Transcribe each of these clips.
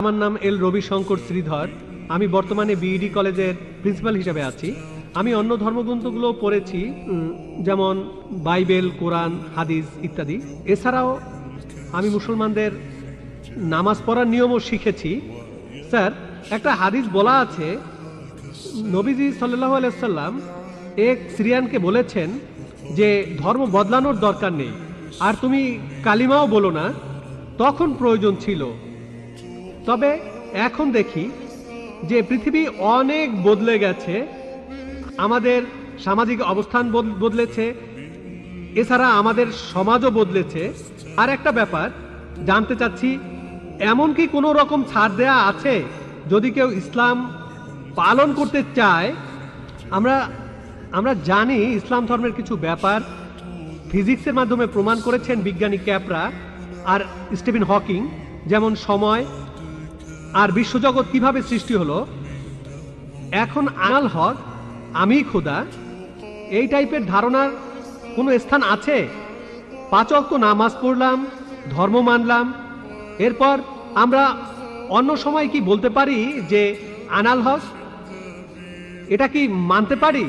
আমার নাম এল রবিশঙ্কর শ্রীধর। আমি বর্তমানে বিইডি কলেজের প্রিন্সিপাল হিসেবে আছি। আমি অন্য ধর্মগ্রন্থগুলো পড়েছি, যেমন বাইবেল, কোরআন, হাদিস ইত্যাদি। এছাড়াও আমি মুসলমানদের নামাজ পড়ার নিয়মও শিখেছি। স্যার, একটা হাদিস বলা আছে, নবীজি সাল্লাল্লাহু আলাইহি সাল্লাম এক সিরিয়ানকে বলেছেন যে ধর্ম বদলানোর দরকার নেই, আর তুমি কালিমাও বলো না, তখন প্রয়োজন ছিল। তবে এখন দেখি যে পৃথিবী অনেক বদলে গেছে, আমাদের সামাজিক অবস্থান বদলেছে, এছাড়া আমাদের সমাজও বদলেছে। আর একটা ব্যাপার জানতে চাচ্ছি, এমন কি কোনো রকম ছাড় দেয়া আছে যদি কেউ ইসলাম পালন করতে চায়? আমরা জানি ইসলাম ধর্মের কিছু ব্যাপার ফিজিক্সের মাধ্যমে প্রমাণ করেছেন বিজ্ঞানী ক্যাপরা আর স্টিফেন হকিং, যেমন সময় আর বিশ্বজগৎ কিভাবে সৃষ্টি হলো। এখন আনাল হক, আমি খোদা, এই টাইপের ধারণার কোনো স্থান আছে? 5 ওয়াক্ত নামাজ পড়লাম, ধর্ম মানলাম, এরপর আমরা অন্য সময় কি বলতে পারি যে আনাল হক? এটা কি মানতে পারি?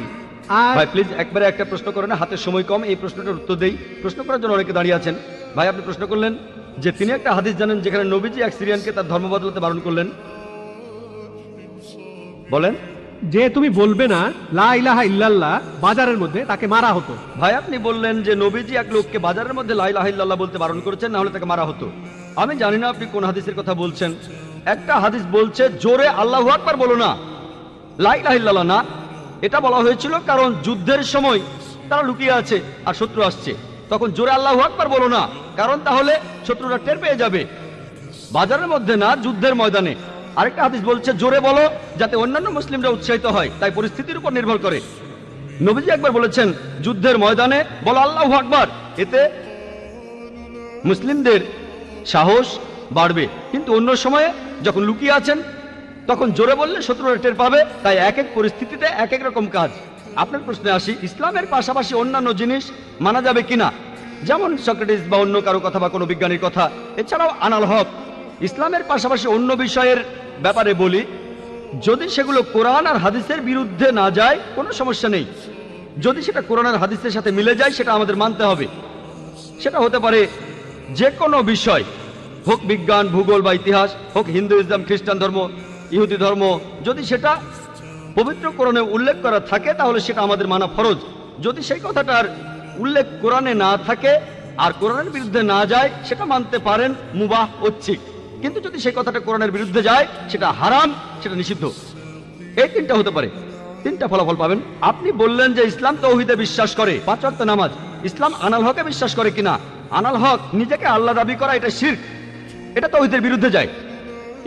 আর ভাই প্লিজ একবারে একটা প্রশ্ন করেন, হাতের সময় কম, এই প্রশ্নটার উত্তর দেই। প্রশ্ন করার জন্য অনেকে দাঁড়িয়ে আছেন। ভাই, আপনি প্রশ্ন করলেন যে তিনি একটা হাদিস জানেন যেখানে নবীজি এক সিরিয়ানকে তার ধর্ম বদলাতে বারণ করলেন। বলেন। যে তুমি বলবে না লা ইলাহা ইল্লাল্লাহ, বাজারের মধ্যে তাকে মারা হতো। ভাই, আপনি বললেন যে নবীজি এক লোককে বাজারের মধ্যে লা ইলাহা ইল্লাল্লাহ বলতে বারণ করেছেন, না হলে তাকে মারা হতো। আমি জানি না আপনি কোন হাদিসের কথা বলছেন। একটা হাদিস বলছে জোরে আল্লাহু আকবার বলো না, লা ইলাহা ইল্লাল্লাহ না। এটা বলা হয়েছিল কারণ যুদ্ধের সময় তারা লুকিয়ে আছে আর শত্রু আসছে, তখন জোরে আল্লাহু আকবার বলো না, কারণ তাহলে শত্রুরা টের পেয়ে যাবে। বাজারের মধ্যে না, যুদ্ধের ময়দানে। আরেকটা হাদিস বলছে জোরে বলো যাতে অন্যান্য মুসলিমরা উৎসাহিত হয়, তাই পরিস্থিতির উপর নির্ভর করে। নবীজি একবার বলেছেন যুদ্ধের ময়দানে বলো আল্লাহু আকবার, এতে মুসলিমদের সাহস বাড়বে। কিন্তু অন্য সময়ে যখন লুকিয়ে আছেন তখন জোরে বললে শত্রুরা টের পাবে। তাই এক এক পরিস্থিতিতে এক এক রকম কাজ। আপনার প্রশ্নে আসি, ইসলামের পাশাপাশি অন্যান্য জিনিস মানা যাবে কিনা, যেমন সক্রেটিস বা অন্য কারো কথা বা কোনো বিজ্ঞানীর কথা। এছাড়াও আনাল হক, ইসলামের পাশাপাশি অন্য বিষয়ের ব্যাপারে বলি, যদি সেগুলো কোরআন আর হাদিসের বিরুদ্ধে না যায় কোনো সমস্যা নেই। যদি সেটা কোরআন আর হাদিসের সাথে মিলে যায় সেটা আমাদের মানতে হবে। সেটা হতে পারে যে কোনো বিষয়, হোক বিজ্ঞান, ভূগোল বা ইতিহাস, হোক হিন্দু, ইসলাম, খ্রিস্টান ধর্ম, ইহুদি ধর্ম। যদি সেটা পবিত্র কোরআনে উল্লেখ করা থাকে তাহলে সেটা আমাদের মানা ফরজ। যদি সেই কথাটার উল্লেখ কোরআনে না থাকে আর কোরআনের বিরুদ্ধে না যায় সেটা মানতে পারেন, মুবাহ, ঐচ্ছিক। কিন্তু যদি সেই কথাটা কোরআনের বিরুদ্ধে যায় সেটা হারাম, সেটা নিষিদ্ধ। এই তিনটা হতে পারে, তিনটা ফলাফল পাবেন। আপনি বললেন যে ইসলাম তাওহীদে বিশ্বাস করে, 5 ওয়াক্ত নামাজ। ইসলাম আনাল হকে বিশ্বাস করে কিনা? আনাল হক নিজেকে আল্লাহ দাবি করা, এটা শিরক, এটা তাওহীদের বিরুদ্ধে যায়।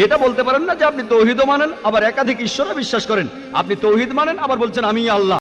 এটা বলতে পারেন না যে আপনি তাওহীদও মানেন আবার একাধিক ঈশ্বরে বিশ্বাস করেন। আপনি তাওহীদ মানেন আবার বলছেন আমি আল্লাহ।